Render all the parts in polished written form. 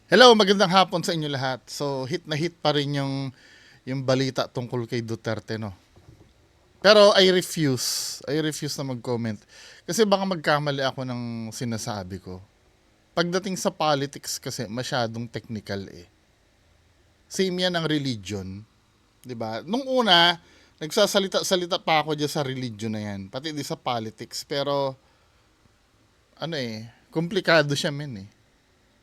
Hello, magandang hapon sa inyo lahat. So, hit na hit pa rin yung balita tungkol kay Duterte, no? Pero I refuse na mag-comment. Kasi baka magkamali ako ng sinasabi ko. Pagdating sa politics kasi masyadong technical eh. Same yan ang religion, 'di ba? Nung una, nagsasalita-salita pa ako diyan sa religion na yan, pati di sa politics, pero komplikado siya men eh.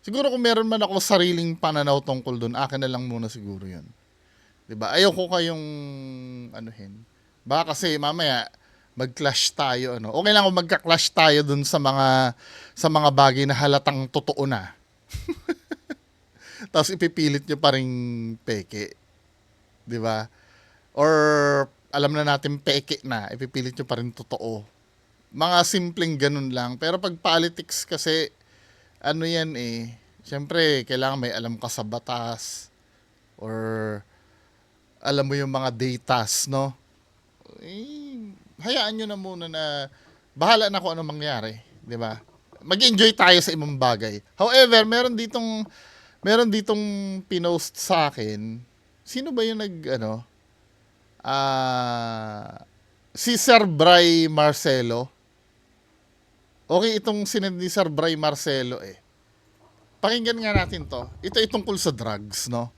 Siguro kung meron man ako sariling pananaw tungkol doon, akin na lang muna siguro 'yun. 'Di ba? Ayoko kayong anuhin. Baka kasi mamaya mag-clash tayo ano. Okay lang kung magka-clash tayo dun sa mga bagay na halatang totoo na. Tapos ipipilit nyo pa ring peke, 'di ba? Or alam na natin peke na, ipipilit nyo pa rin totoo. Mga simpleng ganun lang. Pero pag politics kasi ano yan eh. Siyempre, kailangan may alam ka sa batas or alam mo yung mga datas, no? Hayaan nyo na muna na bahala na kung ano mangyari, di ba? Mag-enjoy tayo sa ibang bagay. However, meron ditong pinost sa akin. Sino ba yung si Sir Bray Marcelo. Okay itong sinend ni Sir Bray Marcelo eh. Pakinggan nga natin to. Ito ay tungkol sa drugs, no?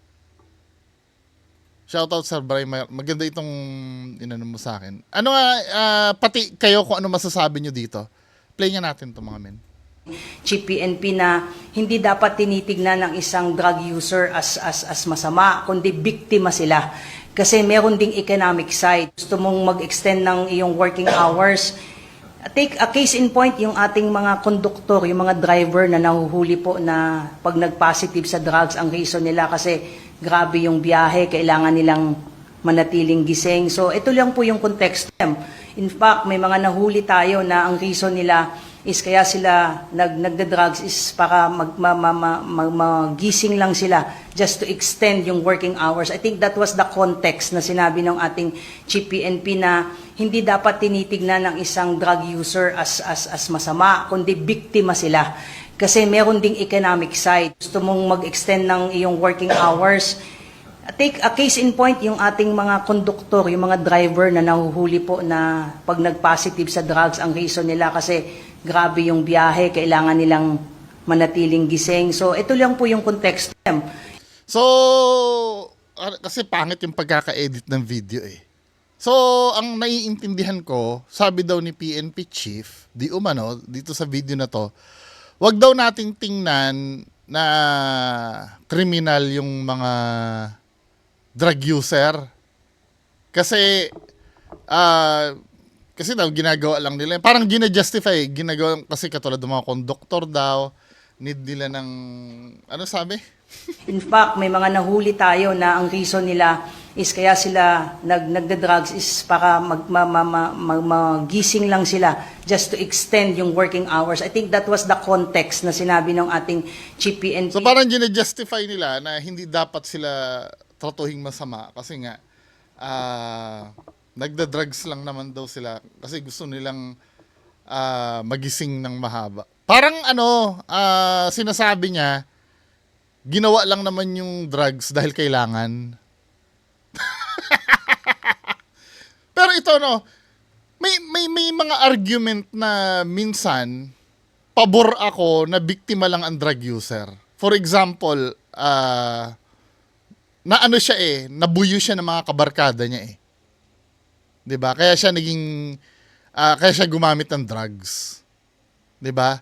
Shoutout Sir Bray, maganda itong inano mo sa akin. Ano nga, pati kayo kung ano masasabi nyo dito. Play nga natin to mga men. Chief PNP na hindi dapat tinitignan ng isang drug user as masama, kundi biktima sila. Kasi meron ding economic side. Gusto mong mag-extend ng iyong working hours. Take a case in point, yung ating mga konduktor, yung mga driver na nahuhuli po na pag nag-positive sa drugs, ang reason nila kasi grabe yung biyahe, kailangan nilang manatiling gising. So ito lang po yung context. In fact, may mga nahuli tayo na ang reason nila is kaya sila nagda-drugs is para magising lang sila just to extend yung working hours. I think that was the context na sinabi ng ating Chief PNP na hindi dapat tinitignan ng isang drug user as masama, kundi biktima sila. Kasi meron ding economic side. Gusto mong mag-extend ng iyong working hours. Take a case in point, yung ating mga konduktor, yung mga driver na nahuhuli po na pag nag-positive sa drugs, ang reason nila kasi grabe yung biyahe, kailangan nilang manatiling gising. So ito lang po yung context. So, kasi pangit yung pagkaka-edit ng video eh. So, ang naiintindihan ko, sabi daw ni PNP Chief, di umano, dito sa video na to, wag daw nating tingnan na kriminal yung mga drug user. Kasi, kasi daw ginagawa lang nila. Parang gina-justify. Ginagawa kasi katulad ng mga conductor daw. Need nila ng, ano sabi? In fact, may mga nahuli tayo na ang reason nila is kaya sila nagda-drugs is para magising lang sila just to extend yung working hours. I think that was the context na sinabi ng ating Chief PNP. So parang gina-justify nila na hindi dapat sila tratuhing masama kasi nga nagda-drugs lang naman daw sila kasi gusto nilang magising ng mahaba. Parang sinasabi niya, ginawa lang naman yung drugs dahil kailangan. Pero ito may mga argument na minsan pabor ako na biktima lang ang drug user. For example, na ano siya nabuyo siya ng mga kabarkada niya 'Di ba? Kaya siya gumamit ng drugs. 'Di ba?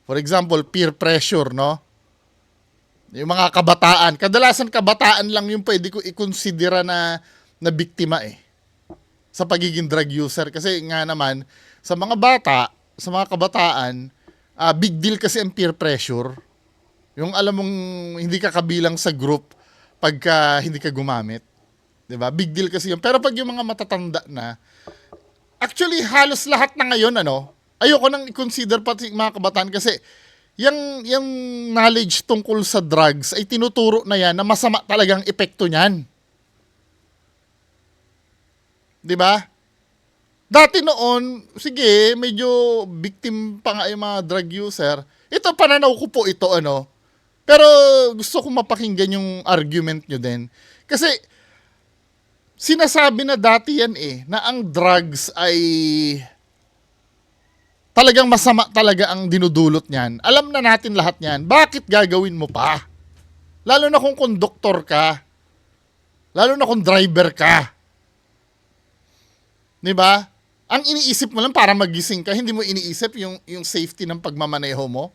For example, peer pressure, no? Yung mga kabataan, kadalasan kabataan lang yung pwede ko i-considera na biktima sa pagiging drug user kasi nga naman sa mga bata, sa mga kabataan, big deal kasi ang peer pressure. Yung alam mong hindi ka kabilang sa group pagka hindi ka gumamit. 'Di ba? Big deal kasi yun. Pero pag yung mga matatanda na, actually halos lahat na ngayon ayoko nang i-consider pati mga kabataan kasi yung knowledge tungkol sa drugs ay tinuturo na yan na masama talagang epekto niyan. 'Di ba? Dati noon, sige, medyo victim pa nga yung mga drug user. Ito pananaw ko po ito Pero gusto ko mapakinggan yung argument nyo din. Kasi sinasabi na dati yan na ang drugs ay talagang masama talaga ang dinudulot niyan. Alam na natin lahat niyan. Bakit gagawin mo pa? Lalo na kung konduktor ka. Lalo na kung driver ka. 'Di ba? Ang iniisip mo lang para magising ka, hindi mo iniisip yung safety ng pagmamaneho mo.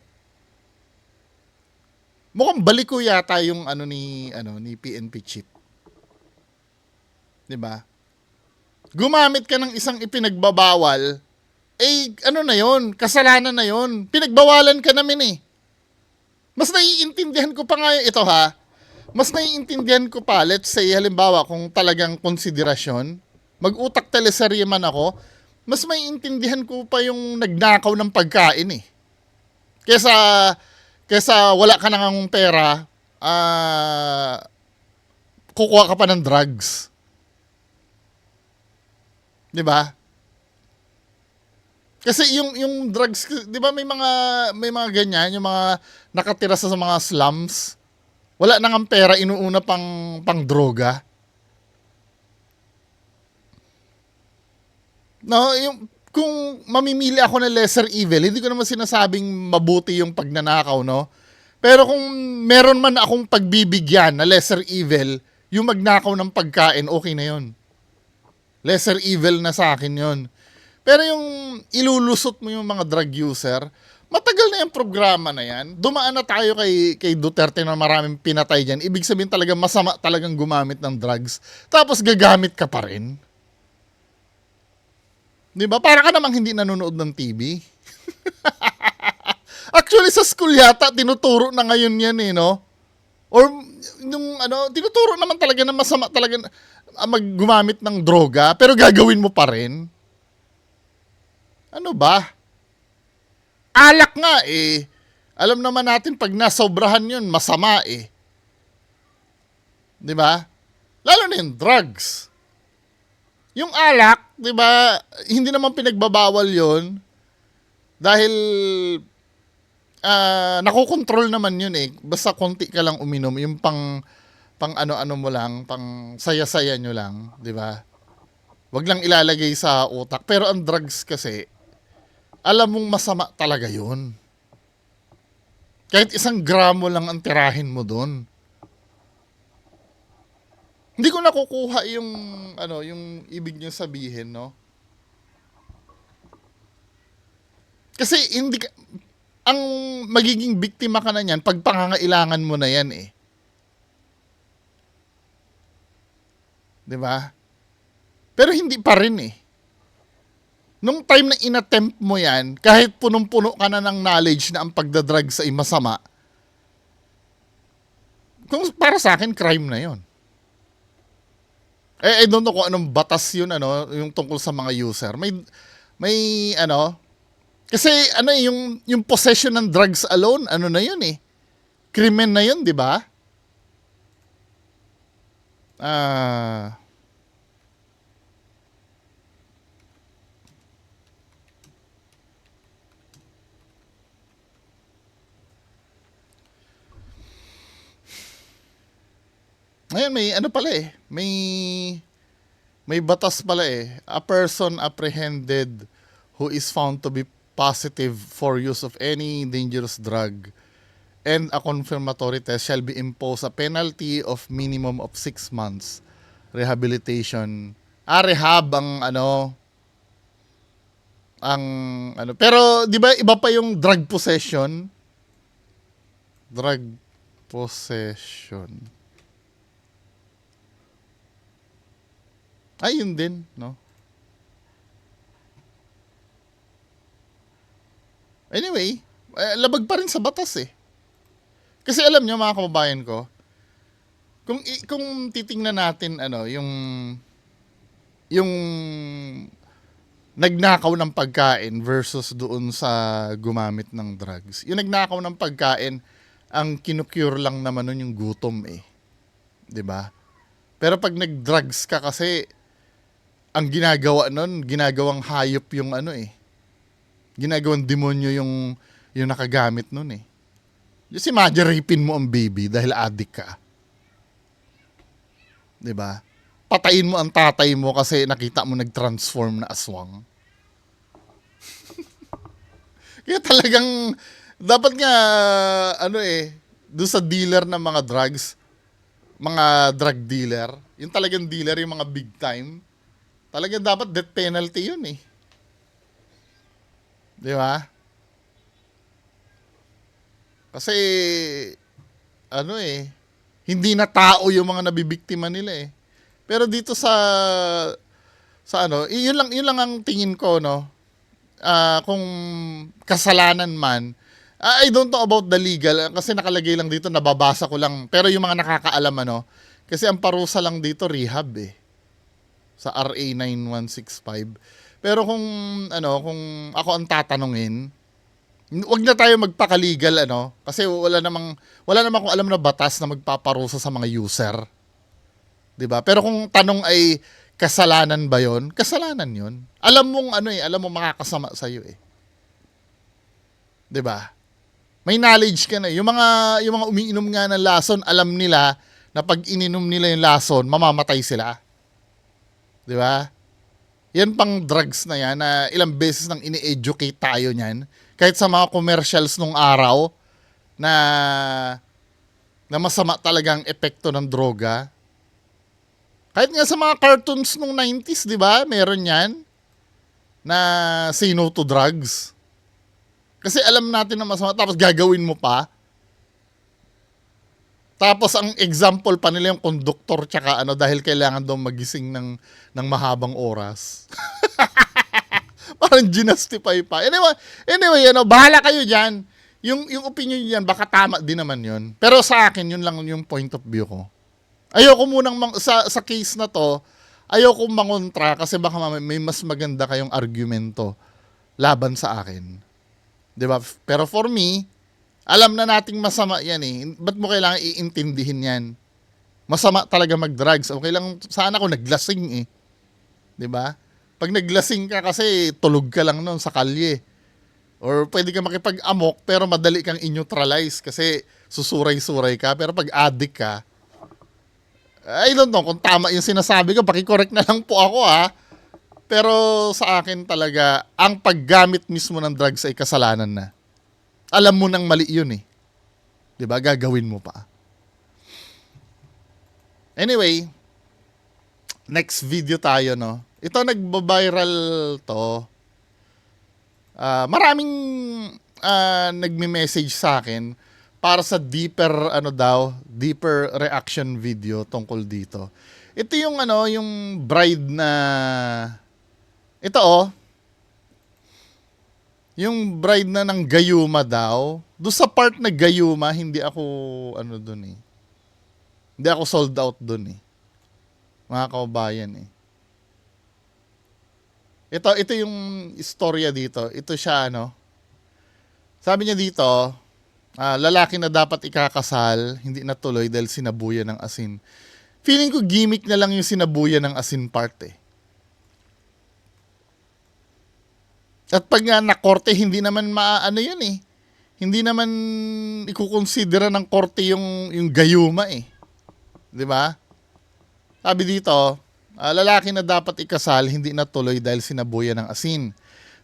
Mukhang baliko yata yung ni PNP chief. 'Di ba? Gumamit ka ng isang ipinagbabawal, na 'yon, kasalanan na 'yon. Pinagbawalan ka namin Mas naiintindihan ko pa nga ito ha. Mas naiintindihan ko pa, let's say halimbawa kung talagang konsiderasyon, mag-utak teleserye man ako, mas maiintindihan ko pa yung nagnakaw ng pagkain Kesa wala ka nang pera, kukuha ka pa ng drugs. 'Di ba? Kasi yung drugs, 'di ba may mga ganyan, yung mga nakatira sa mga slums. Wala nang pera, inuuna pang droga. No, kung mamimili ako ng lesser evil, hindi ko naman sinasabing mabuti yung pagnanakaw, no? Pero kung meron man akong pagbibigyan na lesser evil, yung magnakaw ng pagkain, okay na yun. Lesser evil na sa akin yun. Pero yung ilulusot mo yung mga drug user, matagal na yung programa na yan. Dumaan na tayo kay Duterte na maraming pinatay dyan. Ibig sabihin talaga masama talagang gumamit ng drugs. Tapos gagamit ka pa rin. Di ba? Para ka namang hindi nanonood ng TV. Actually, sa school yata, tinuturo na ngayon yan no? Or, tinuturo naman talaga na masama talaga gumamit ng droga, pero gagawin mo pa rin. Ano ba? Alak nga Alam naman natin pag nasobrahan yun, masama 'Di ba? Lalo na yung drugs. Yung alak, 'di ba, hindi naman pinagbabawal yun dahil nakokontrol naman yun Basta konti ka lang uminom, yung pang ano-ano mo lang, pang saya-saya nyo lang, 'di ba? Wag lang ilalagay sa utak. Pero ang drugs kasi, alam mong masama talaga yun. Kahit 1 gramo lang ang tirahin mo doon. Hindi ko nakukuha yung ibig niyo sabihin, no? Kasi ang magiging biktima ka na niyan pag pangangailangan mo na yan 'Di ba? Pero hindi pa rin Nung time na inattempt mo yan, kahit punong-puno ka na ng knowledge na ang pagdadrugs ay masama, kung para sa akin, crime na yon. I don't know kung anong batas yun, yung tungkol sa mga user. May kasi yung possession ng drugs alone, na yun Krimen na yun, di ba? Ngayon may pala may batas pala A person apprehended who is found to be positive for use of any dangerous drug and a confirmatory test shall be imposed a penalty of minimum of 6 months rehabilitation. Rehab pero 'di ba iba pa yung drug possession? Drug possession. Ay, yun din, no? Anyway, labag pa rin sa batas Kasi alam nyo mga kababayan ko, kung titingnan natin yung nagnakaw ng pagkain versus doon sa gumamit ng drugs. Yung nagnakaw ng pagkain, ang kinukure lang naman nun yung gutom 'Di ba? Pero pag nag-drugs ka kasi, ang ginagawa nun, ginagawang hayop yung ginagawang demonyo yung nakagamit nun Just imagine, rapin mo ang baby dahil addict ka. 'Di ba? Patayin mo ang tatay mo kasi nakita mo nag-transform na aswang. Kaya talagang dapat nga doon sa dealer ng mga drugs, mga drug dealer, yung talagang dealer, yung mga big time, talagang dapat death penalty yun eh. Di ba? Kasi, hindi na tao yung mga nabibiktima nila eh. Pero dito yun lang ang tingin ko, no? Kung kasalanan man, I don't know about the legal kasi nakalagay lang dito, nababasa ko lang. Pero yung mga nakakaalam, kasi ang parusa lang dito rehab eh. Sa RA 9165. Pero kung ako ang tatanungin, wag na tayo magpaka-legal kasi wala namang kung alam na batas na magpaparusa sa mga user. 'Di ba? Pero kung tanong ay kasalanan ba 'yon? Kasalanan 'yon. Alam mong makakasama sa iyo eh. 'Di ba? May knowledge ka na. Yung mga umiinom nga ng lason, alam nila na pag ininom nila yung lason, mamamatay sila. 'Di ba? Yan pang drugs na yan na ilang beses nang ini-educate tayo niyan. Kahit sa mga commercials nung araw na masama talagang epekto ng droga. Kahit nga sa mga cartoons nung 90s, 'di ba? Meron 'yan na say no to drugs. Kasi alam natin na masama, tapos gagawin mo pa. Tapos ang example pa nila yung conductor tsaka dahil kailangan daw magising ng mahabang oras. Parang ginastify pa. Anyway, bahala kayo diyan. Yung opinion niyan baka tama din naman 'yon. Pero sa akin, yun lang yung point of view ko. Ayoko munang sa case na to, ayoko mangontra kasi baka may mas maganda kayong argumento laban sa akin. 'Di ba? Pero for me, alam na nating masama 'yan eh. Ba't mo kailangan iintindihin 'yan? Masama talaga mag-drugs. Okay lang sana kung naglasing eh. 'Di ba? Pag naglasing ka kasi tulog ka lang noon sa kalye. Or pwede ka makipag-amok pero madali kang i-neutralize kasi susuray-suray ka. Pero pag addict ka, I don't know kung tama yung sinasabi ko. Paki-correct na lang po ako ha. Pero sa akin talaga, ang paggamit mismo ng drugs ay kasalanan na. Alam mo nang mali yun eh. 'Di ba? Gagawin mo pa. Anyway, next video tayo, no? Ito nagba-viral to. Maraming nagme-message sa akin para sa deeper reaction video tungkol dito. Ito yung yung bride na ito yung bride na ng gayuma daw. Doon sa part na gayuma, hindi ako doon eh. Hindi ako sold out doon eh. Mga kaubayan eh. Ito yung istorya dito. Ito siya sabi niya dito, lalaki na dapat ikakasal, hindi natuloy dahil sinabuyan ng asin. Feeling ko gimmick na lang yung sinabuyan ng asin part eh. At pag nga nakorte, hindi naman yun eh. Hindi naman ikukonsidera ng korte yung gayuma eh. 'Di ba? Sabi dito, lalaki na dapat ikasal, hindi natuloy dahil sinabuyan ng asin.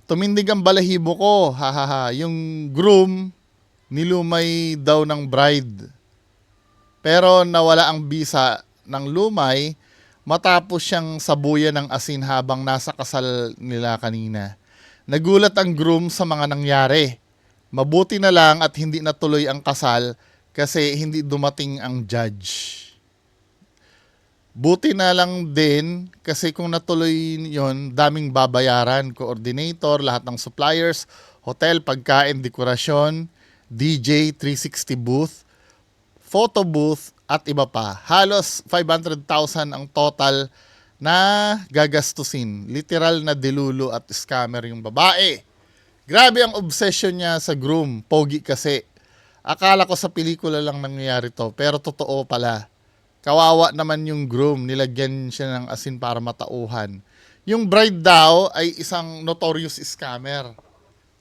Tumindig ang balahibo ko, hahaha. Yung groom, nilumay daw ng bride. Pero nawala ang bisa ng lumay matapos siyang sabuyan ng asin habang nasa kasal nila kanina. Nagulat ang groom sa mga nangyari. Mabuti na lang at hindi natuloy ang kasal kasi hindi dumating ang judge. Buti na lang din kasi kung natuloy yon, daming babayaran, coordinator, lahat ng suppliers, hotel, pagkain, dekorasyon, DJ, 360 booth, photo booth, at iba pa. Halos 500,000 ang total na gagastusin. Literal na dilulu at scammer yung babae. Grabe ang obsession niya sa groom. Pogi kasi. Akala ko sa pelikula lang nangyayari to, pero totoo pala. Kawawa naman yung groom. Nilagyan siya ng asin para matauhan. Yung bride daw ay isang notorious scammer.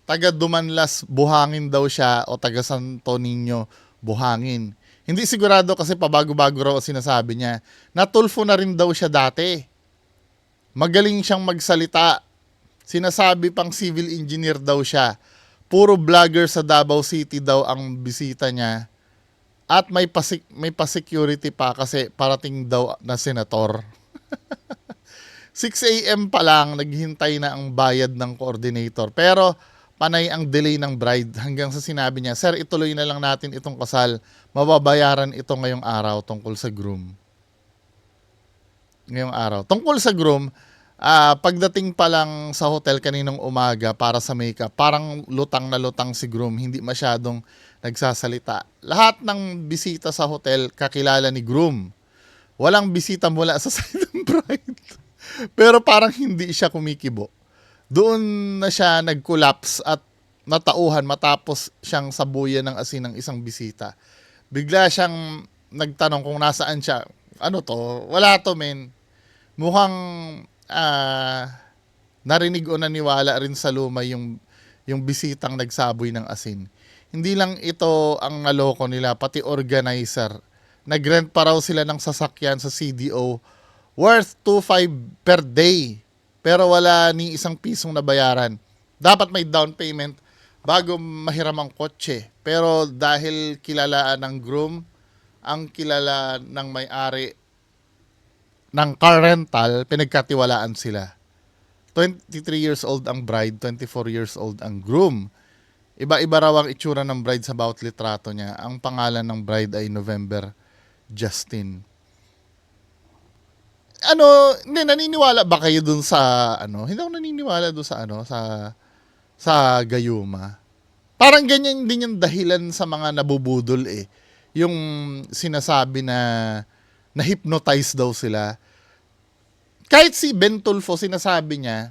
taga Dumanlas, Buhangin daw siya o taga Santo Niño, Buhangin. Hindi sigurado kasi pabago-bago raw ang sinasabi niya. Natulfo na rin daw siya dati. Magaling siyang magsalita. Sinasabi pang civil engineer daw siya. Puro vlogger sa Davao City daw ang bisita niya. At may pa-security pa kasi parating daw na senator. 6 a.m. pa lang, naghihintay na ang bayad ng coordinator. Pero panay ang delay ng bride hanggang sa sinabi niya, "Sir, ituloy na lang natin itong kasal. Mababayaran ito ngayong araw tungkol sa groom." Ngayong araw. Tungkol sa groom, pagdating pa lang sa hotel kaninang umaga para sa makeup, parang lutang na lutang si groom, hindi masyadong nagsasalita. Lahat ng bisita sa hotel kakilala ni groom. Walang bisita mula sa side ng bride. Pero parang hindi siya kumikibo. Doon na siya nag-collapse at natauhan matapos siyang sabuyan ng asin ng isang bisita. Bigla siyang nagtanong kung nasaan siya. Ano to? Wala to, men. Mukhang narinig o naniwala rin sa lumay yung bisitang nagsaboy ng asin. Hindi lang ito ang naloko nila, pati organizer. Nag-rent pa raw sila ng sasakyan sa CDO worth 2.5 per day. Pero wala ni isang pisong nabayaran. Dapat may down payment bago mahiram ang kotse. Pero dahil kilalaan ng groom, ang kilala ng may-ari ng car rental, pinagkatiwalaan sila. 23 years old ang bride, 24 years old ang groom. Iba-iba raw ang itsura ng bride sa bawat litrato niya. Ang pangalan ng bride ay November Justin. Hindi, naniniwala ba kayo dun sa, hindi ako naniniwala dun sa, sa gayuma. Parang ganyan din yung dahilan sa mga nabubudol eh. Yung sinasabi na hypnotize daw sila. Kahit si Ben Tulfo, sinasabi niya,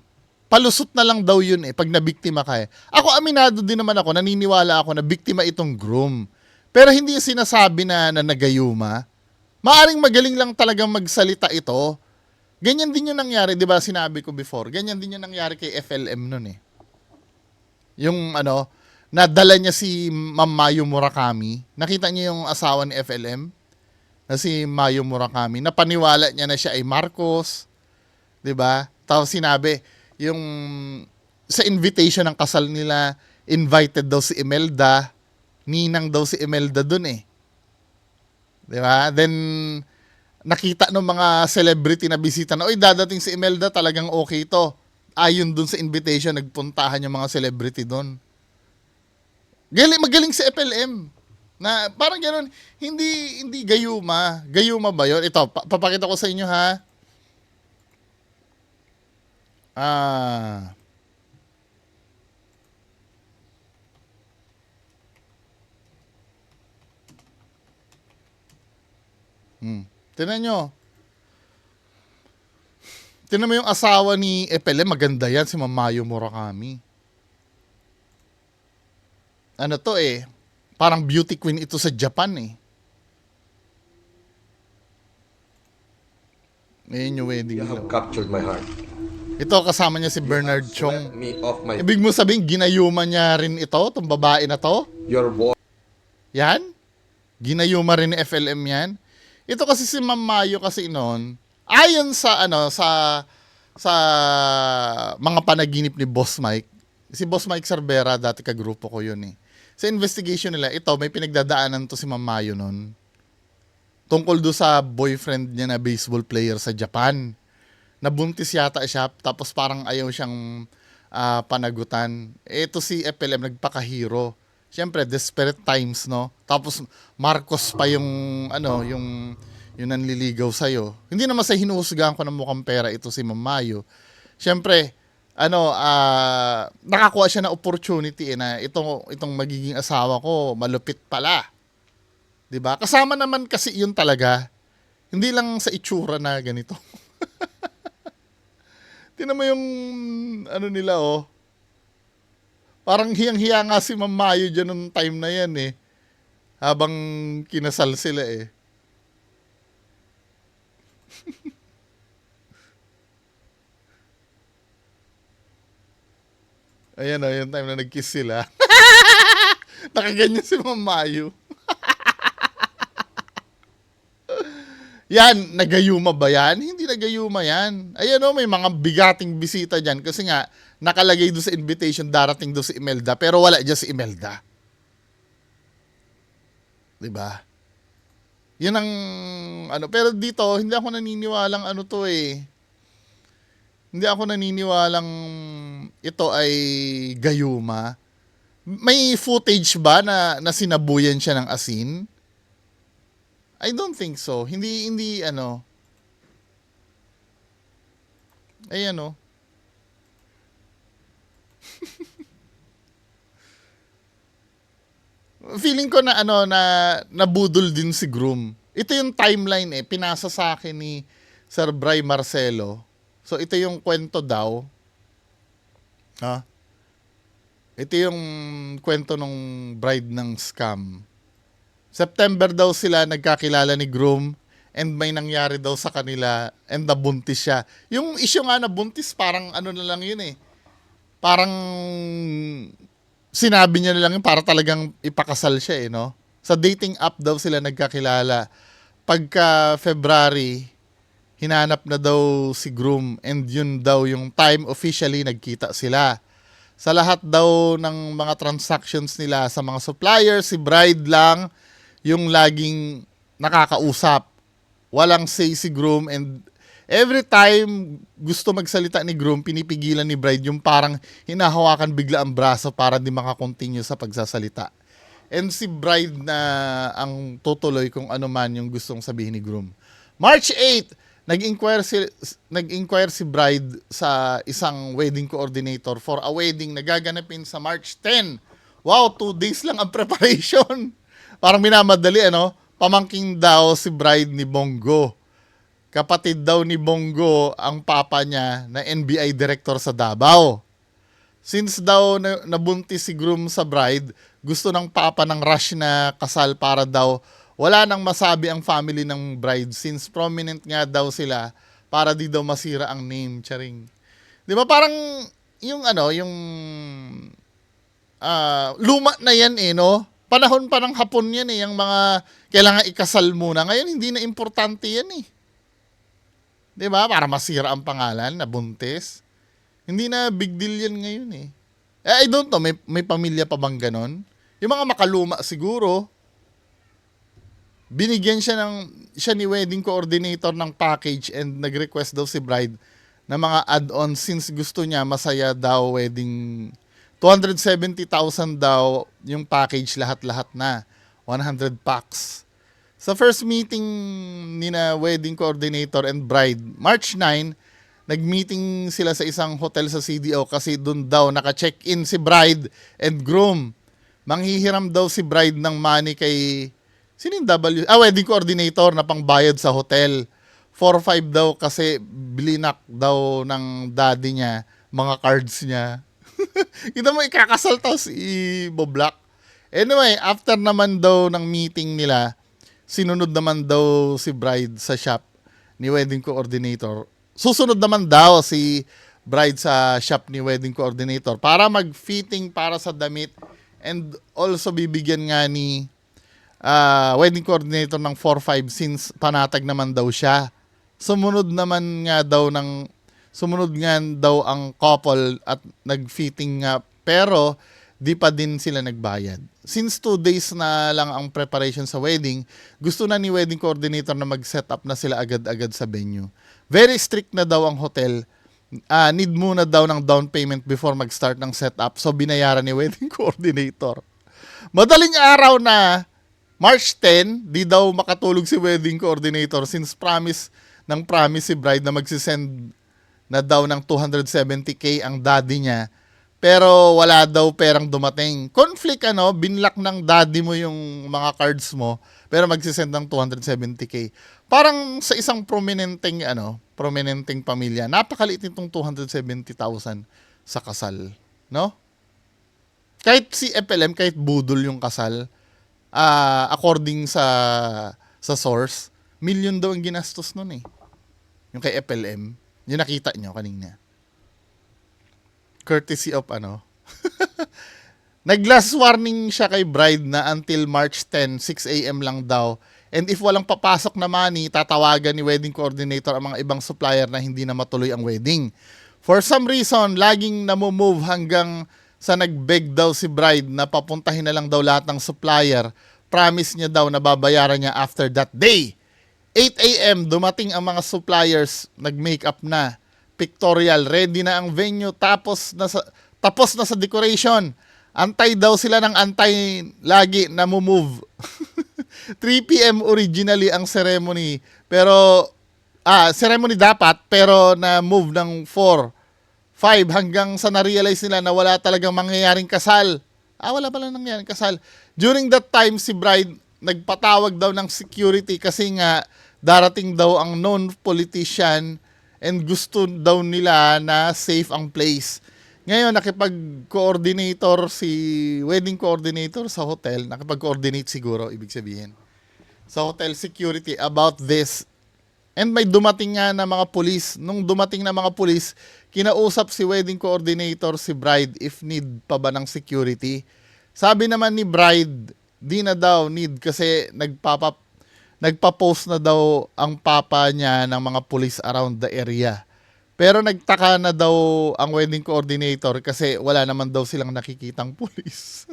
palusot na lang daw yun eh, pag nabiktima ka eh. Ako, aminado din naman ako, naniniwala ako na biktima itong groom. Pero hindi yung sinasabi na nagayuma. Maaring magaling lang talagang magsalita ito. Ganyan din yung nangyari, di ba sinabi ko before, ganyan din yung nangyari kay FLM nun eh. Yung nadala niya si Ma'am Mayo Murakami. Nakita niyo yung asawa ni FLM? Na si Mayo Murakami. Napaniwala niya na siya ay Marcos. 'Di ba? Tapos sinabi, yung sa invitation ng kasal nila, invited daw si Imelda. Ninang daw si Imelda dun eh. 'Di ba? Then nakita ng mga celebrity na bisita na, "Oy, dadating si Imelda, talagang okay to." Ayon dun sa invitation, nagpuntahan yung mga celebrity dun. Magaling si FLM. Na parang gano'n, hindi gayuma. Gayuma ba 'yon? Ito, papakita ko sa inyo ha. Ah. Tingnan nyo. Tingnan mo yung asawa ni FLM, maganda yan, si Mamayo Murakami. Ano to eh, parang beauty queen ito sa Japan eh. Ngayon yung wedding. You have captured my heart. Ito kasama niya si Bernard Swept Chong. me off my Ibig mo sabihin, ginayuma niya rin ito, itong babae na to? your voice. Yan? Ginayuma rin ni FLM yan? Ito kasi si Ma'am Mayo kasi noon, ayon sa sa mga panaginip ni Boss Mike, si Boss Mike Cervera, dati kagrupo ko yun eh. Sa investigation nila, ito, may pinagdadaanan to si Ma'am Mayo noon. Tungkol do sa boyfriend niya na baseball player sa Japan. Nabuntis yata siya, tapos parang ayaw siyang panagutan. Ito si FLM, nagpakahiro. Siyempre, desperate times, no? Tapos, Marcos pa yung nanliligaw sa'yo. Hindi naman sa hinuhusgahan ko ng mukhang pera ito si Ma'am Mayo. Siyempre, nakakuha siya ng opportunity na itong magiging asawa ko, malupit pala. 'Di ba? Kasama naman kasi yun talaga. Hindi lang sa itsura na ganito. Tingnan mo yung nila oh. Parang hiyang-hiya nga si Ma'am Mayo dyan nung time na yan eh. Habang kinasal sila eh. Ayan o, yung time na nag-kiss sila. Nakaganyan si Ma'am Mayu. Yan, nagayuma ba yan? Hindi nagayuma yan. Ayan o, may mga bigating bisita dyan kasi nga, nakalagay doon sa invitation, darating doon si Imelda, pero wala dyan si Imelda. Diba? Yun ang, ano, pero dito, hindi ako naniniwalang ano to eh. Hindi ako naniniwalang ito ay gayuma. May footage ba na sinabuyan siya ng asin? I don't think so. Hindi ano. Ay ano. Feeling ko na ano na nabudol din si Groom. Ito yung timeline eh, pinasa sa akin ni Sir Bry Marcelo. So ito yung kwento daw. Ha? Ito yung kwento ng bride ng scam. September daw sila nagkakilala ni Groom and may nangyari daw sa kanila and nabuntis siya. Yung issue nga na buntis, parang ano na lang yun eh. Parang sinabi niya na lang yun para talagang ipakasal siya eh, no? Sa dating app daw sila nagkakilala. Pagka February, hinanap na daw si Groom and yun daw yung time officially nagkita sila. Sa lahat daw ng mga transactions nila sa mga suppliers, si bride lang yung laging nakakausap. Walang say si Groom and every time gusto magsalita ni Groom, pinipigilan ni bride yung parang hinahawakan bigla ang braso para di makakontinue sa pagsasalita. And si bride na ang tutuloy kung ano man yung gustong sabihin ni Groom. March 8, nag-inquire si bride sa isang wedding coordinator for a wedding na gaganapin sa March 10. Wow, 2 days lang ang preparation. Parang minamadali, ano? Pamangking daw si bride ni Bongo. Kapatid daw ni Bongo ang papa niya na NBI director sa Davao. Since daw nabuntis si Groom sa bride, gusto ng papa ng rush na kasal para daw wala nang masabi ang family ng bride since prominent nga daw sila para di daw masira ang name, charing. 'Di ba parang yung ano, yung luma na yan eh, no? Panahon pa ng Hapon yan eh, yung mga kailangan ikasal muna. Ngayon hindi na importante yan eh. 'Di ba? Para masira ang pangalan na buntis. Hindi na big deal yan ngayon eh. I don't know, may pamilya pa bang ganon? Yung mga makaluma siguro, binigyan siya ni wedding coordinator ng package and nag-request daw si bride na mga add-ons since gusto niya masaya daw wedding. 270,000 daw yung package lahat-lahat na. 100 packs. Sa first meeting ni na wedding coordinator and bride, March 9, nag-meeting sila sa isang hotel sa CDO kasi doon daw naka-check-in si bride and groom. Manghihiram daw si bride ng money kay sino yung wedding coordinator na pangbayad sa hotel. 4-5 daw kasi blinak daw ng daddy niya mga cards niya. Kita mo ikakasal daw si Boblak. Anyway, after naman daw ng meeting nila, sinunod naman daw si bride sa shop ni wedding coordinator. Susunod naman daw si bride sa shop ni wedding coordinator para mag-fitting para sa damit and also bibigyan nga ni wedding coordinator ng 4-5 since panatag naman daw siya. Sumunod nga daw ang couple at nag-fitting nga pero di pa din sila nagbayad. Since 2 days na lang ang preparation sa wedding, gusto na ni wedding coordinator na mag-set up na sila agad-agad sa venue. Very strict na daw ang hotel. Need muna daw ng down payment before mag-start ng setup. So binayaran ni wedding coordinator. Madaling araw na March 10, di daw makatulog si wedding coordinator since promise si bride na magsisend na daw ng 270k ang daddy niya. Pero wala daw perang dumating. Conflict binlock ng daddy mo yung mga cards mo pero magsisend ng 270k. Parang sa isang prominenteng pamilya, napakaliit nitong 270,000 sa kasal, no? Kahit si FLM, kahit budol yung kasal, according sa source, million daw ang ginastos nun eh. Yung kay FLM, yung nakita nyo kanina. Courtesy of Nag-last warning siya kay bride na until March 10, 6 a.m. lang daw. And if walang papasok na money, tatawagan ni wedding coordinator ang mga ibang supplier na hindi na matuloy ang wedding. For some reason, laging namumove hanggang sa nag-beg daw si bride na papuntahin na lang daw lahat ng supplier. Promise niya daw na babayaran niya after that day. 8 a.m. dumating ang mga suppliers, nag-makeup na, pictorial, ready na ang venue, tapos na sa decoration. Antay daw sila ng antay lagi na move. 3 p.m. originally ang ceremony. Pero, ceremony dapat, pero na move ng 4, 5 hanggang sa na-realize nila na wala talagang mangyayaring kasal. Wala pala nangyayaring kasal. During that time, si bride nagpatawag daw ng security kasi nga darating daw ang known politician and gusto daw nila na safe ang place. Ngayon, nakipag-coordinator si wedding coordinator sa hotel, nakipag-coordinate siguro, ibig sabihin, sa hotel security about this. And may dumating nga na mga pulis. Nung dumating na mga pulis, kinausap si wedding coordinator si bride if need pa ba ng security. Sabi naman ni bride, di na daw need kasi nagpa-post na daw ang papa niya ng mga pulis around the area. Pero nagtaka na daw ang wedding coordinator kasi wala naman daw silang nakikitang pulis.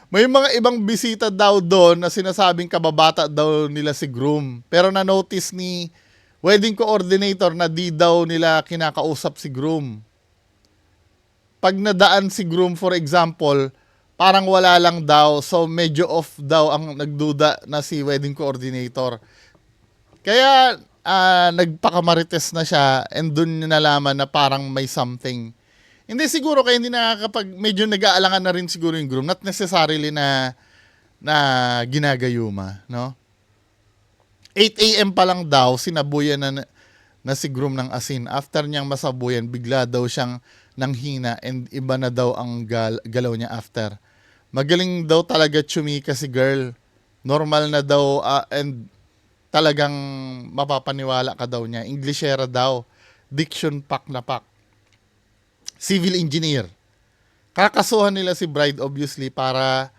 May mga ibang bisita daw doon na sinasabing kababata daw nila si groom. Pero na-notice ni wedding coordinator na di daw nila kinakausap si groom. Pag nadaan si groom, for example, parang wala lang daw. So medyo off daw ang nagduda na si wedding coordinator. Kaya nagpakamarites na siya and dun niya nalaman na parang may something. Hindi siguro kaya hindi medyo nag-aalangan na rin siguro yung groom. Not necessarily na ginagayuma, no? 8 a.m. pa lang daw, sinabuyan na si groom ng asin. After niyang masabuyan, bigla daw siyang nanghina and iba na daw ang galaw niya after. Magaling daw talaga chumika si girl. Normal na daw and talagang mapapaniwala ka daw niya. Englishera daw. Diction pack na pack. Civil engineer. Kakasuhan nila si bride obviously para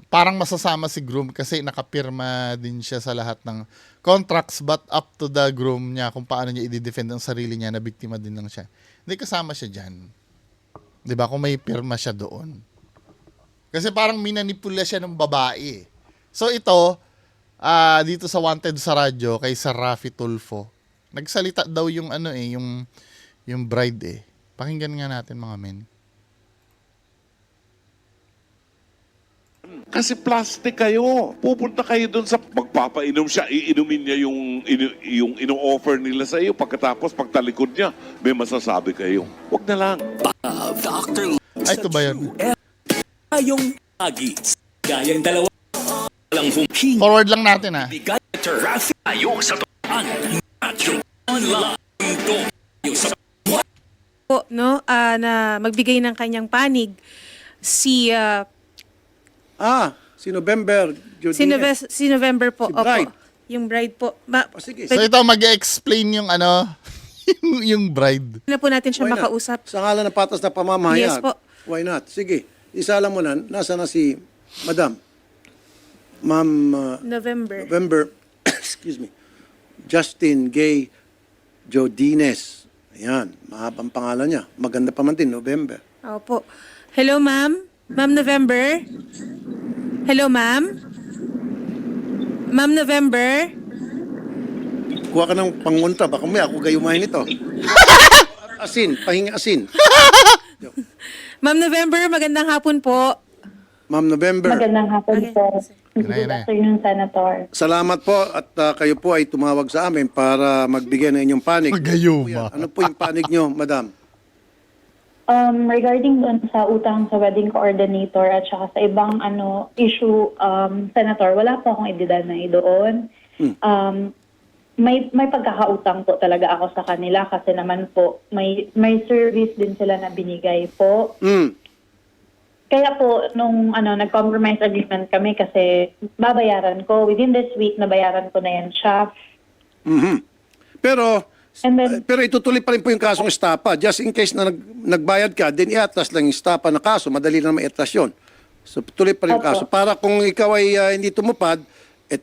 parang masasama si groom kasi nakapirma din siya sa lahat ng contracts but up to the groom niya kung paano niya i-defend ang sarili niya na biktima din lang siya. Hindi kasama siya dyan. Diba? Kung may pirma siya doon. Kasi parang minanipula siya ng babae. So ito, dito sa Wanted sa radyo kay Sir Rafi Tulfo. Nagsalita daw yung yung bride . Pakinggan nga natin mga men. Kasi plastic kayo. Pupunta kayo doon sa magpapainom siya, iinumin niya yung ino-offer nila sa iyo. Pagkatapos, pagtalikod niya, may masasabi kayo. Huwag na lang. Dr. Ay, ito ba yun? Ayong agi. Gayang dalawa. Lang humking. Forward lang natin ha. Dr. Rafi. Ayo sa tuan. At yung online to. Yung sa po, no, na magbigay ng kanyang panig si si November. si November po. Si bride. Opo. Yung bride po. Sige. So ito mag-explain yung yung bride. Na po natin siya Why not? makausap. Sa ngalan ng patas na pamamahayag. Yes po. Why not? Sige. Isa lang mo na. Nasa na si Madam? Ma'am November. excuse me. Justin Gay Jodines. Ayan. Mahabang pangalan niya. Maganda pa man din. November. Opo. Hello, ma'am. Ma'am November. Hello, ma'am. Ma'am November. Kuha ka ng pangunta. Baka may ako gayumahin ito. Asin. Pahinga asin. Ma'am November, magandang hapon po. Ma'am November. Magandang hapon Okay. po. Nay, Good nay. afternoon, Senator. Salamat po at kayo po ay tumawag sa amin para magbigay ng inyong panig. Magayuma. Ano po yung panig nyo, Madam? Regarding doon sa utang sa wedding coordinator at saka sa ibang issue, Senator, wala po akong ididana doon. May pagkakautang po talaga ako sa kanila kasi naman po may service din sila na binigay po. Kaya po nung nag-compromise agreement kami kasi babayaran ko within this week, nabayaran ko na yan siya. Pero And then, Pero itutuloy pa rin po yung kasong estapa. Just in case na nagbayad ka, then i-atras lang yung estapa na kaso. Madali lang ma-atras yun. So tuloy pa rin yung Opo. kaso. Para kung ikaw ay hindi tumupad,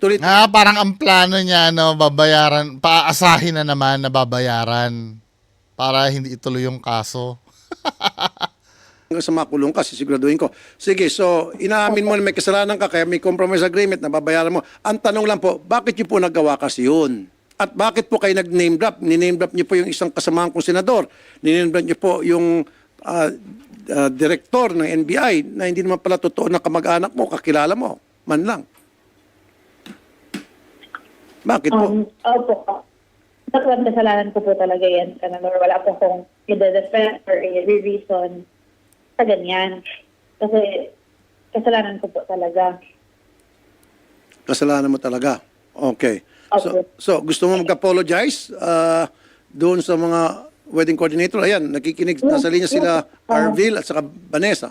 tuloy. Parang ang plano niya, no, babayaran, paasahin na naman na babayaran para hindi ituloy yung kaso. Hanggang sa makulong ka, sisiguraduhin ko. Sige, so inaamin mo na may kasalanan ka, kaya may compromise agreement na babayaran mo. Ang tanong lang po, bakit niyo po nagawa kasi yun? At bakit po kayo nag-name drop? Ni-name drop niyo po yung isang kasamahan kong senador. Ni-name drop niyo po yung direktor ng NBI na hindi naman pala totoo na kamag-anak mo, kakilala mo, man lang. Bakit po? opo. Tatlong kasalanan ko po talaga yan, Senador. Wala po akong i-defend or i-reason sa ganyan. Kasi kasalanan ko po talaga. Kasalanan mo talaga. Okay. Opo. So gusto mo mag-apologize doon sa mga wedding coordinator? Ayan, nakikinig, nasa linya sila Arvil at saka Vanessa.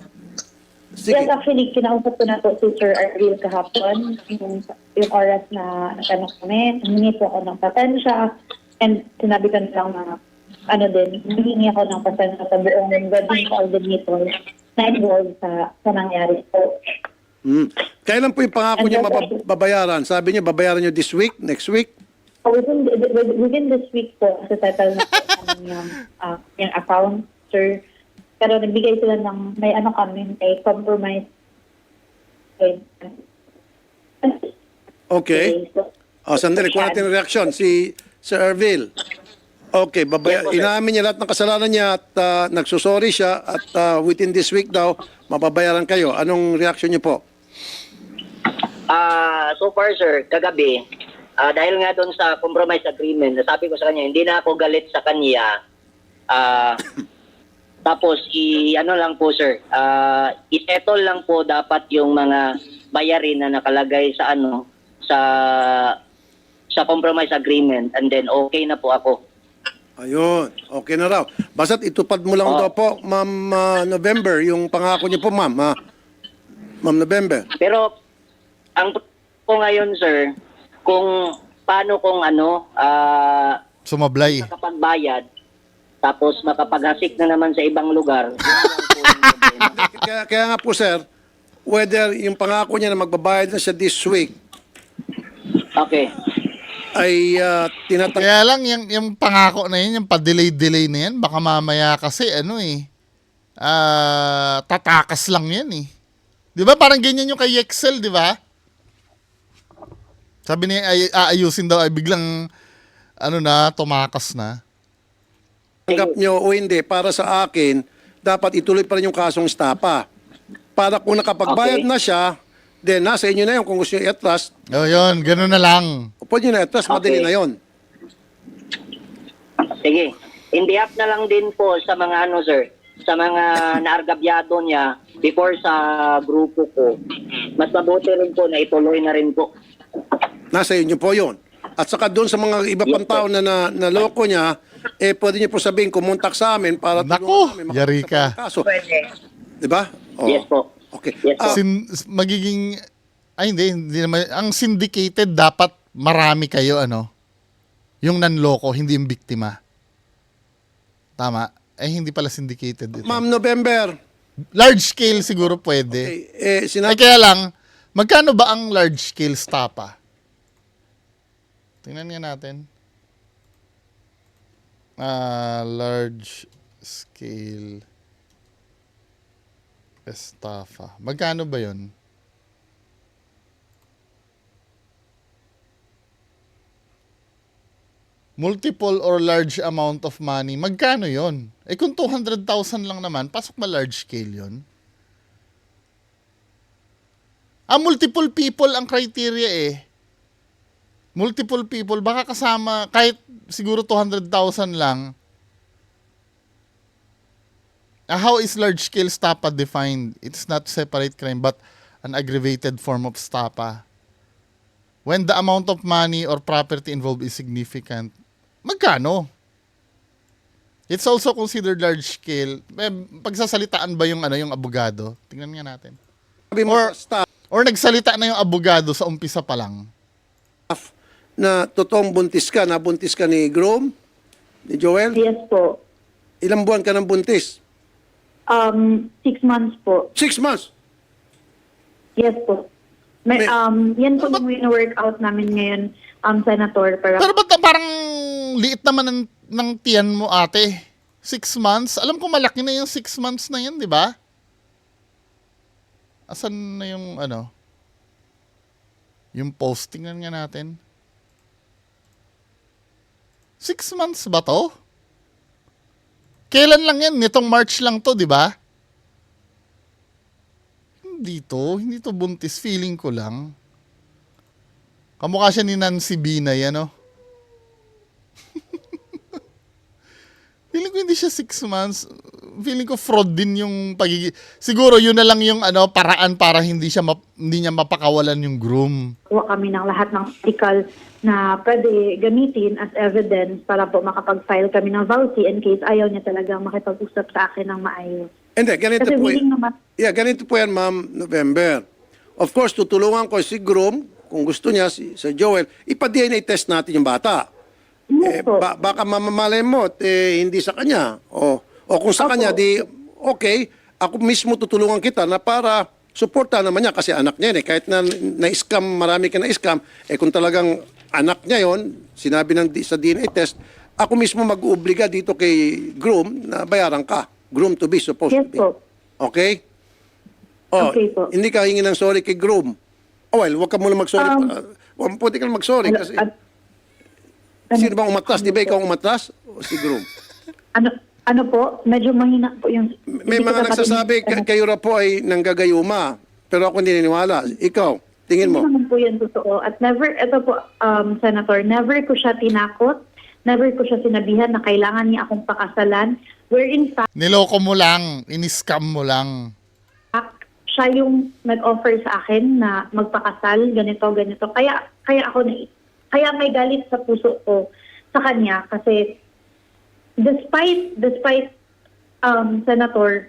Sige. Yes, actually, kinausap ko na po si Sir Arvil kahapon, yung oras na nagtanong kami, humingi po ako ng pasensya, and sinabi ko na lang na, humingi ako ng pasensya sa buong wedding coordinator na involved sa nangyari po. Kailan po yung pangako niyo mababayaran? Sabi niyo, babayaran niyo this week, next week? Within this week po, sa settle na po yung account, sir. Pero nagbigay sila ng, may compromise. Okay. Sandali, kuha natin yung reaction. Si Sir Arvil. Okay, inamin niya lahat ng kasalanan niya at nagsusorry siya at within this week daw, mababayaran kayo. Anong reaction niyo po? So far, sir, kagabi, dahil nga doon sa compromise agreement, nasabi ko sa kanya, hindi na ako galit sa kanya. Tapos, lang po, sir, isettle lang po dapat yung mga bayarin na nakalagay sa sa compromise agreement, and then okay na po ako. Ayun, okay na raw. Basta't itupad mo lang daw po, Ma'am November, yung pangako niyo po, Ma'am. Ma'am November. Pero, ang po ngayon, sir, kung paano kung Sumablay. makapagbayad, tapos makapaghasik na naman sa ibang lugar. Yun lang po yung problema. Kaya nga po, sir, whether yung pangako niya na magbabayad na siya this week, Okay. ay tinatanggap. Kaya lang, yung pangako na yun, yung pa-delay-delay na yan, baka mamaya kasi, tatakas lang yan eh. Di ba? Parang ganyan yung kay Excel, di ba? Sabi niya, aayusin daw, ay biglang, tumakas na. Tanggap nyo o hindi, para sa akin, dapat ituloy pa rin yung kasong estapa. Para kung nakapagbayad na siya, then nasa inyo na yun kung gusto nyo i-atras. Yun, gano'n na lang. Pwede nyo na-atras, madali na yun. Sige. In behalf na lang din po sa mga sir, sa mga naargabyado niya before sa grupo ko, mas mabuti rin po na ituloy na rin po. Nasa inyo po yun. At saka doon sa mga iba pang tao na naloko niya, pwede niyo po sabihin, kumontak sa amin para Naku, tulungan namin yari ka. kaso. Diba? Oh. Yes po. Okay. Yes, sir. Magiging, hindi naman, ang syndicated dapat marami kayo, yung nanloko, hindi yung biktima. Tama? Hindi pala syndicated ito. Ma'am November. Large scale siguro pwede. Sinabi Kaya lang, magkano ba ang large scale stapa? Tingnan nga natin. Large scale estafa. Magkano ba yun? Multiple or large amount of money. Magkano yon? Kung 200,000 lang naman, pasok ba large scale yon? Multiple people ang criteria eh. Multiple people. Baka kasama, kahit siguro 200,000 lang. How is large-scale stapa defined? It's not separate crime but an aggravated form of stapa. When the amount of money or property involved is significant, magkano? It's also considered large-scale. Pagsasalitaan ba yung abogado? Tingnan nga natin. Or nagsalita na yung abogado sa umpisa pa lang. na totoong buntis ka, nabuntis ka ni groom, ni Joel? Yes po. Ilang buwan ka ng buntis? 6 months po. 6 months. Yes po. May, May- yan po yung workout namin ngayon, Senator. Para Pero ba't parang liit naman ng tiyan mo, ate? 6 months? Alam ko malaki na yung 6 months na yan, di ba? Asan na yung ano? Yung posting nga natin. 6 months ba to? Kailan lang yan? Nitong March lang to, di ba? Hindi to buntis. Feeling ko lang. Kamukha siya ni Nancy Binay, ano? Feeling ko hindi siya 6 months. Feeling ko fraud din yung pagiging... Siguro yun na lang yung paraan para hindi niya mapakawalan yung groom. kuha kami ng lahat ng article na pwede gamitin as evidence para po makapag-file kami ng vouchy in case ayaw niya talagang makipag-usap sa akin ng maayos. Hindi, ganito Kasi po. willing naman. Yeah, ganito po yan, Ma'am November. Of course, tutulungan ko si groom, kung gusto niya, si Joel, ipa-DNA test natin yung bata. Yes po. Baka mamamalay mo, hindi sa kanya. O kung sa Opo. kanya, di okay, ako mismo tutulungan kita na para suporta naman niya kasi anak niya yun. Kahit na-scam, marami ka na-scam, kung talagang anak niya yon, sinabi sa DNA test, ako mismo mag-uubliga dito kay groom na bayaran ka. Groom to be, supposed Yes to be. po. Okay? Oh, Okay po. hindi ka hingi ng sorry kay groom. Oh, well, huwag ka muna mag-sorry. Pwede ka na mag-sorry kasi sino bang umatras? Di ba ikaw ang umatras? O si groom? Ano po, medyo mahina po yung... May hindi ko mga dapat nagsasabi, kayo raw po ay nanggagayuma. Pero ako hindi naniniwala. Ikaw, tingin mo. Hindi naman po yun totoo. At never, ito po, Senator, never ko siya tinakot. Never ko siya sinabihan na kailangan niya akong pakasalan. Where in fact, Niloko mo lang. Iniscam mo lang. siya yung nag-offer sa akin na magpakasal, ganito. Kaya kaya may galit sa puso ko sa kanya kasi despite Senator,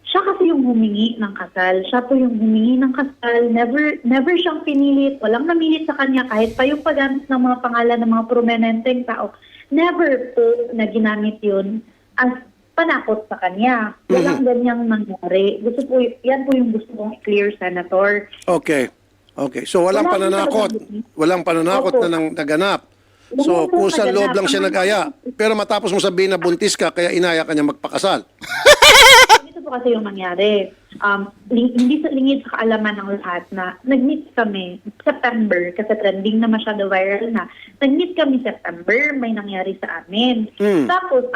siya kasi yung humingi ng kasal. Siya po yung humingi ng kasal. Never siyang pinilit. Walang namilit sa kanya kahit pa yung paggamit ng mga pangalan ng mga prominenteng tao. Never po na ginamit yun as panakot sa kanya. Walang ganyang nangyari. Yan po yung gusto kong i-clear, Senator. Okay. So walang Wala pananakot. po. Walang pananakot Opo. na naganap. Wala So, po kusang loob naganap. lang siya nag-aya. Pero matapos mo sabihin na buntis ka, kaya inaya ka niya magpakasal. Ito po kasi yung nangyari. Hindi sa lingid sa kaalaman ng lahat na nag-meet kami September kasi trending na masyado viral na. Nag-meet kami September, may nangyari sa amin. Tapos,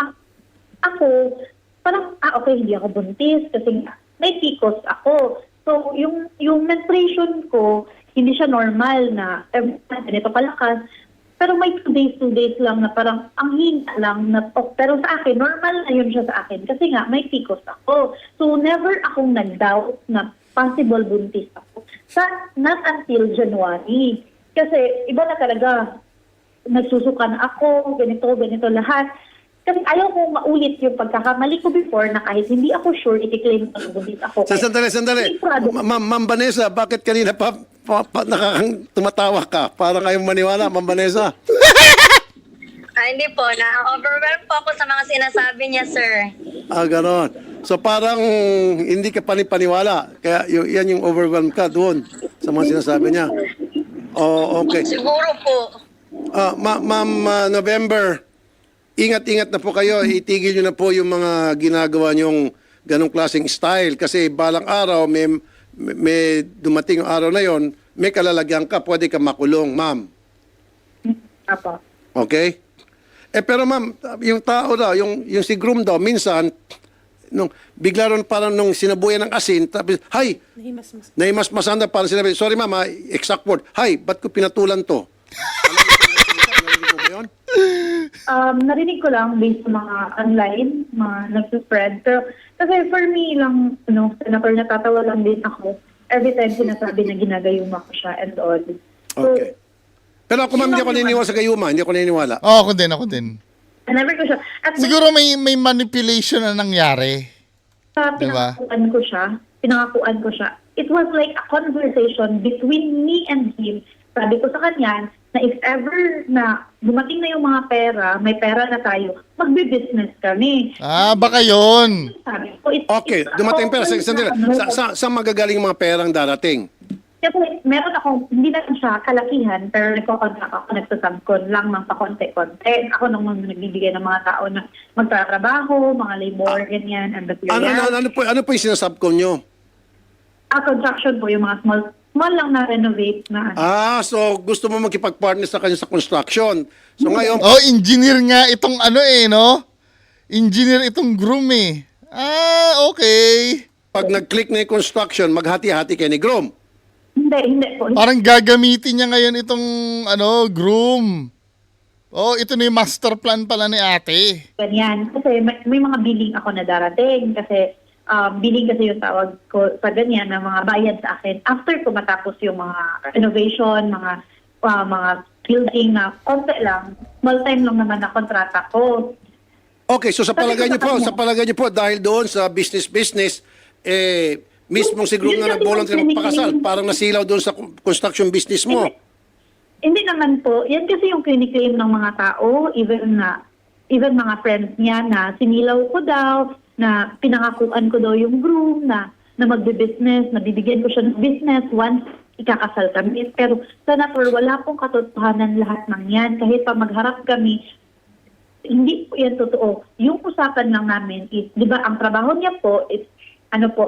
ako, parang, okay, hindi ako buntis kasi may PCOS ako. So, yung menstruation ko, hindi siya normal na ganito kalakas. Pero may 2 days lang na parang ang hinta lang na pero sa akin, normal na yun siya sa akin kasi nga may PCOS ako. So never akong nag-doubt na possible buntis ako. Not until January. Kasi iba na talaga, nagsusuka na ako, ganito lahat. Kasi ayaw kong maulit yung pagkakamali ko before na kahit hindi ako sure, itiklaim ko na buntis ako. Sandali. Ma'am Vanessa, bakit kanina pa tumatawa ka? Parang ayaw maniwala, Ma'am Vanessa. Hindi po. Na-overwhelm po ako sa mga sinasabi niya, sir. Ganon. So parang hindi ka panipaniwala. Kaya yan yung overwhelmed ka doon sa mga sinasabi niya. Oh, okay. Siguro po. Ma'am November, ingat-ingat na po kayo. Itigil nyo na po yung mga ginagawa nyong ganong klaseng style. Kasi balang araw, may dumating yung araw na yon, may kalalagyan ka, pwede ka makulong, ma'am. Apo. Okay? Pero ma'am, yung tao daw, yung si groom daw, minsan, bigla ron parang nung sinabuyan ng asin, tapos, hay, nahimasmasan na parang sinabi, sorry ma'am, exact word, hay, ba't ko pinatulan to? Narinig mo ba yun? Narinig ko lang based sa mga online, mga nagsuspread. Pero kasi for me lang, Senator, natatawa lang din ako every time sinasabi na ginagayuma ko siya and all. So, Okay. Pero ako ma'am, hindi ako naniniwala sa gayuma, hindi ako naniniwala. Ako din. never ko siya. At Siguro may manipulation na nangyari. Diba? pinangakuan ko siya. It was like a conversation between me and him. Sabi ko sa kanya, na if ever na dumating na yung mga pera, may pera na tayo, magbe-business kami. Baka yun. Sabi ko, Okay, dumating pera. Sandali. Saan magagaling yung mga perang darating? Kasi meron ako, hindi na siya kalakihan, pero nagko-contract ako, nagsasubcon lang ng pakonte-konte. Ako nung nagbibigay ng mga tao na magtatrabaho, mga labor, ganyan, and material. Ano po yung sinasubcon nyo? Construction po, yung mga small lang na renovate na. So gusto mo makipag-partner sa kanya sa construction. So ngayon, Oh, engineer nga itong ano no? Engineer itong groom eh. Okay. pag nag-click na yung construction, maghati-hati kayo ni Grom. Hindi po. Parang gagamitin niya ngayon itong groom. Oh, ito na yung master plan pala ni ate. Ganyan. Kasi may mga billing ako na darating. Kasi billing kasi yung tawag ko sa ganyan na mga bayad sa akin. After ko matapos yung mga renovation, mga building na konti lang, small time lang naman na kontrata ko. Okay, so sa palagay niyo po, dahil doon sa business, mismong si Grom na nag-volunteer magpakasal, parang nasilaw doon sa construction business mo. Hindi naman po. Yan kasi yung kiniklaim ng mga tao, even mga friends niya na sinilaw ko daw, na pinangakuan ko daw yung groom, na magbe-business, na bibigyan ko siya ng business once ikakasal kami. Pero, Senator, wala pong katotohanan lahat ng yan. Kahit pa magharap kami, hindi po yan totoo. Yung usapan lang namin is, di ba, ang trabaho niya po is,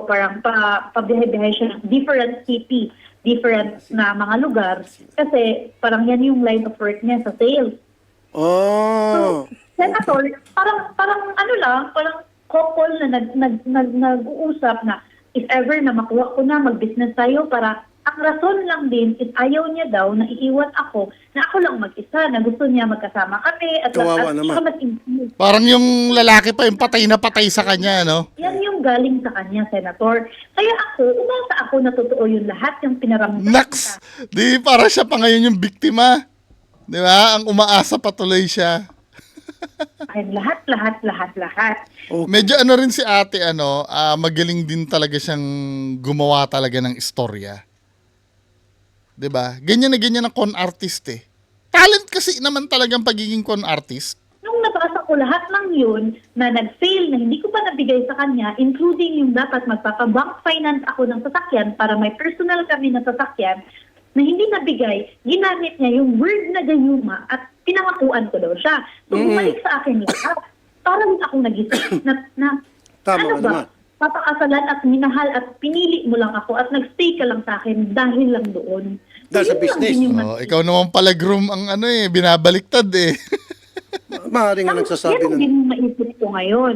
parang pabiyahe-biyahe siya ng different city, different na mga lugar. Kasi parang yan yung line of work niya sa sales. Oh. So, Senator, parang parang couple na nag-uusap na if ever na makuha ko na, mag-business tayo para ang rason lang din is ayaw niya daw na iiwan ako, na ako lang mag-isa, na gusto niya magkasama kami at Kawawa naman. mag-improve. Parang yung lalaki pa yung patay na patay sa kanya, no? Yan yung galing sa kanya, Senator. Kaya umasa ako na totoo yung lahat, yung pinaramdam. Naks! Di, para siya pa ngayon yung biktima. Di ba? Ang umaasa patuloy siya. Lahat. Medyo rin si ate, magaling din talaga siyang gumawa talaga ng istorya. 'Di ba? Ganyan na con artist eh. Talent kasi naman talagang pagiging con artist. Nung nabasa ko lahat ng yun na nag-fail na hindi ko pa nabigay sa kanya, including yung dapat magpapabank finance ako ng sasakyan para may personal kami na sasakyan, na hindi nabigay, ginamit niya yung word na gayuma at pinangakuan ko daw siya. So, bumalik sa akin lahat. Parang akong nag-isip na Tama ano ba? naman. Papakasalan at minahal at pinili mo lang ako at nag-stay ka lang sa akin dahil lang doon. Dahil sa yun lang business. din yung Ikaw naman pala groom ang binabaliktad eh. Maaaring nga nagsasabi yan ang din maisip ko ngayon.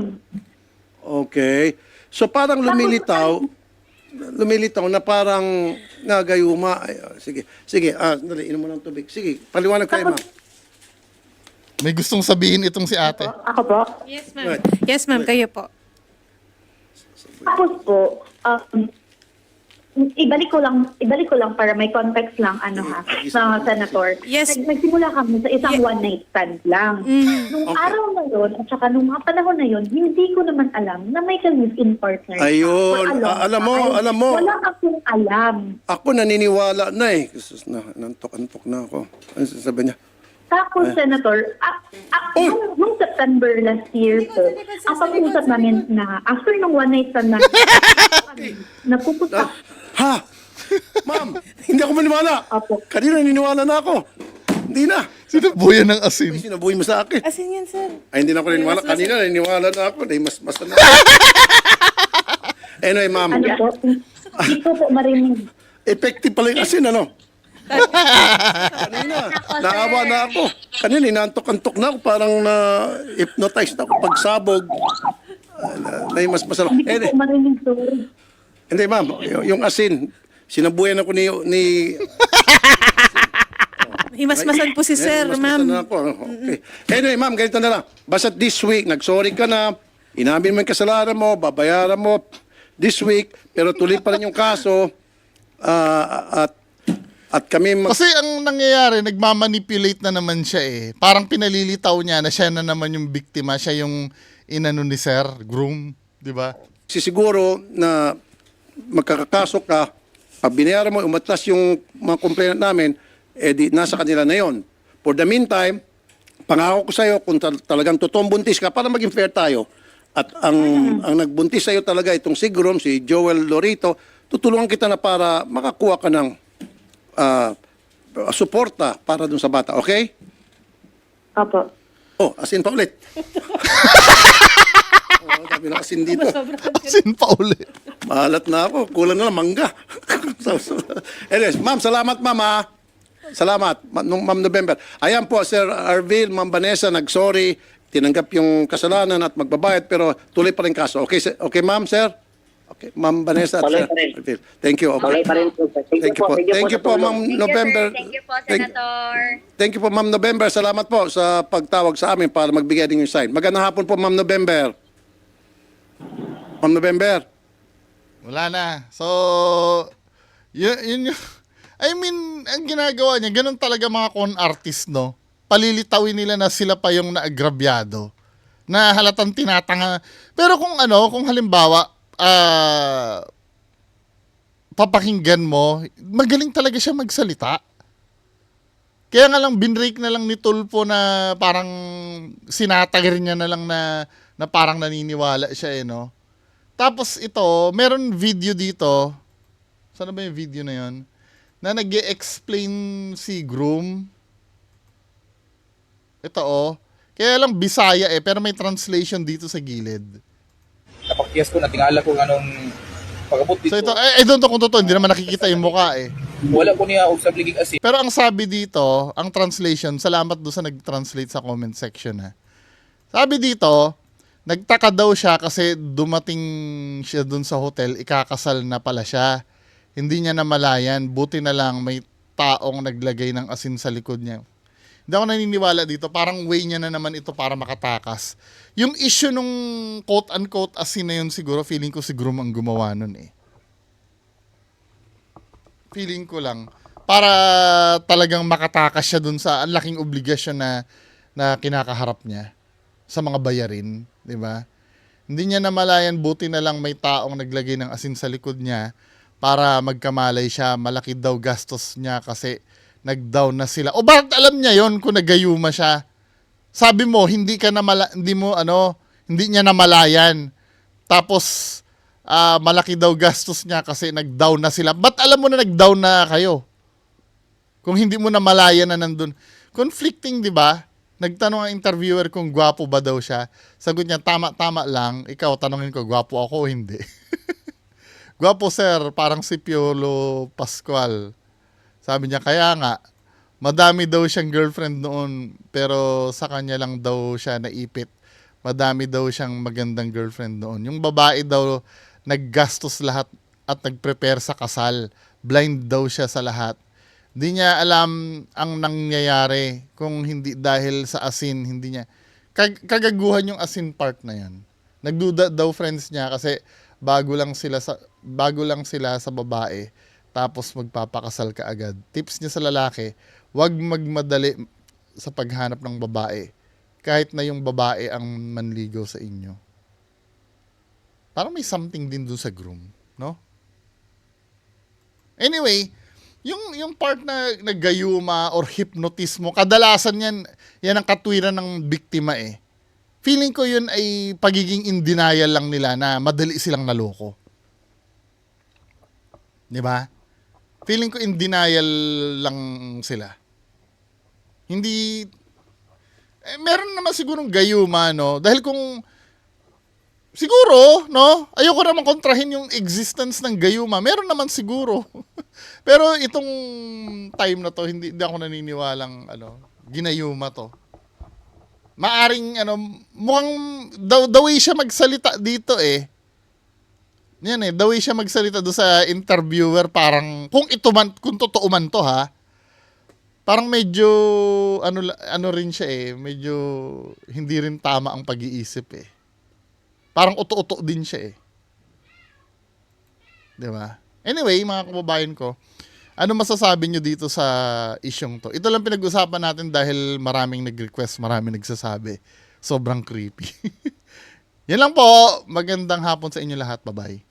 Okay. So parang lumilitaw na parang nagayuma. Sige. Dali, inom mo ng tubig. Sige, paliwanag kayo, ma'am. May gustong sabihin itong si ate. Ako po? Yes, ma'am. Yes, ma'am. Kayo po. Tapos po, ibalik ko lang para may context lang sa Senator. Yes. Nagsimula kami sa isang one night stand lang. Nung araw na yun, at saka nung mga panahon na yun, hindi ko naman alam na may live-in partner. Ayun. Alam mo. Wala akong alam. Ako naniniwala na eh. Nantok-antok na ako. Ano sasabi niya? Tapos, Senator, nung September last year po, ang pag-uusap namin na after nung one night stand napupunta. Ha? Ma'am, hindi ako maniwala. Opo. Kanina naniniwala na ako. Hindi na. Sinubuyan ng asin. May sinabuhay mo sa akin. Asin yan, sir. Ay, hindi na ako naniniwala. Kanina naniniwala na ako. Dahil mas na. Anyway, ma'am. Ano po? Hindi ko po marinig. Effective pala yung asin, ano? Kanina, naawa na ako. Kanina, inaantok-antok na ako. Parang na-hypnotize na ako. Pagsabog, na mas masarap. Hindi ko po marinig, sorry. Hindi, ma'am. Yung asin, sinabuyan ako ni Himasmasan po si sir, Himasmasan ma'am. na ako. Okay. Anyway, ma'am, ganito na lang. Basta this week, nag-sorry ka na, inamin mo yung kasalanan mo, babayaran mo this week, pero tuloy pa rin yung kaso, at kami Kasi ang nangyayari, nagmamanipulate na naman siya eh. Parang pinalilitaw niya na siya na naman yung biktima, siya yung inano ni Sir, groom, di ba? sisiguro na magkakakaso ka, pag binayaran mo, umatlas yung mga complainant namin, di nasa kanila na yon. For the meantime, pangako ko sa iyo kung talagang totoong buntis ka, para maging fair tayo, at ang nagbuntis sa iyo talaga itong si Grom, si Joel Lorito, tutulungan kita na para makakuha ka ng suporta para dun sa bata, okay? Opo. Oh, asin pa ulit. Oh, sabi na asin dito. Asin pa ulit. Mahalat na ako. Kulang na lang mangga. Anyways, ma'am, salamat ma'am ha. Salamat, ma'am November. Ayan po, Sir Arvil, ma'am Vanessa, nag-sorry. Tinanggap yung kasalanan at magbabayad pero tuloy pa rin kaso. Okay, okay ma'am, sir? Okay, ma'am Vanessa at Tuloy Sir pa rin. Arvil. Thank you. Tuloy pa rin po, sir. Thank you po. Thank you po, ma'am November. Thank you po, Senator. Thank you po, ma'am November. Salamat po sa pagtawag sa amin para magbigay din yung sign. Magandang hapon po, ma'am November. Ma'am November. Wala na. So, yun yung... I mean, ang ginagawa niya, ganun talaga mga con artist, no? Palilitawin nila na sila pa yung naagrabyado. Na halatang tinatanga. Pero kung kung halimbawa, papakinggan mo, magaling talaga siya magsalita. Kaya nga lang, binrake na lang ni Tulfo na parang sinatagir niya na lang na parang naniniwala siya, no? Tapos ito, meron video dito. Saan ba yung video na yun? Na nag-explain si Groom. Ito Kaya lang Bisaya pero may translation dito sa gilid. Napakyas ko, natingala ko anong pagabot dito. So ito, I don't know kung totoo, hindi naman nakikita yung mukha Wala ko niya og sa bligig asin. Pero ang sabi dito, ang translation, salamat doon sa nag-translate sa comment section ha. Sabi dito, nagtaka daw siya kasi dumating siya doon sa hotel, ikakasal na pala siya. Hindi niya namalayan, buti na lang may taong naglagay ng asin sa likod niya. Hindi ako naniniwala dito, parang way niya na naman ito para makatakas. Yung issue nung quote-unquote asin na yun siguro, feeling ko si Groom ang gumawa nun Feeling ko lang. Para talagang makatakas siya dun sa ang laking obligasyon na kinakaharap niya sa mga bayarin, di ba? Hindi niya namalayan, buti na lang may taong naglagay ng asin sa likod niya para magkamalay siya, malaki daw gastos niya kasi nag-down na sila. O bakit alam niya yon kung nagayuma siya? Sabi mo, hindi niya namalayan. Tapos, malaki daw gastos niya kasi nag-down na sila. Ba't alam mo na nag-down na kayo? Kung hindi mo namalayan na nandun. Conflicting, di ba? Nagtanong ang interviewer kung gwapo ba daw siya. Sagot niya, tama lang. Ikaw, tanongin ko, gwapo ako o hindi? Gwapo sir, parang si Piolo Pascual. Sabi niya, kaya nga, madami daw siyang girlfriend noon, pero sa kanya lang daw siya naipit. Madami daw siyang magandang girlfriend noon. Yung babae daw, naggastos lahat at nagprepare sa kasal. Blind daw siya sa lahat. Hindi niya alam ang nangyayari kung hindi dahil sa asin, hindi niya. Kagaguhan yung asin part na yan. Nagduda daw friends niya kasi bago lang sila sa babae tapos magpapakasal ka agad. Tips niya sa lalaki, huwag magmadali sa paghanap ng babae kahit na yung babae ang manligaw sa inyo. Parang may something din doon sa Groom, no? Anyway, yung part na naggayuma or hypnotismo, kadalasan yan ang katwiran ng biktima Feeling ko yun ay pagiging in denial lang nila na madali silang naloko. Di ba? Feeling ko in denial lang sila. Hindi... meron naman sigurong gayuma, no? Dahil kung... Siguro, no? Ayoko naman kontrahin yung existence ng gayuma. Meron naman siguro. Pero itong time na to, hindi ako naniniwalang ginayuma to. Maaring mukhang the way siya magsalita dito Yan the way siya magsalita do sa interviewer parang kung totoo man to ha. Parang medyo ano rin siya medyo hindi rin tama ang pag-iisip Parang uto-uto din siya 'Di ba? Anyway, mga kababayan ko, ano masasabi nyo dito sa isyong to? Ito lang pinag-usapan natin dahil maraming nag-request, maraming nagsasabi. Sobrang creepy. Yan lang po. Magandang hapon sa inyo lahat. Bye-bye.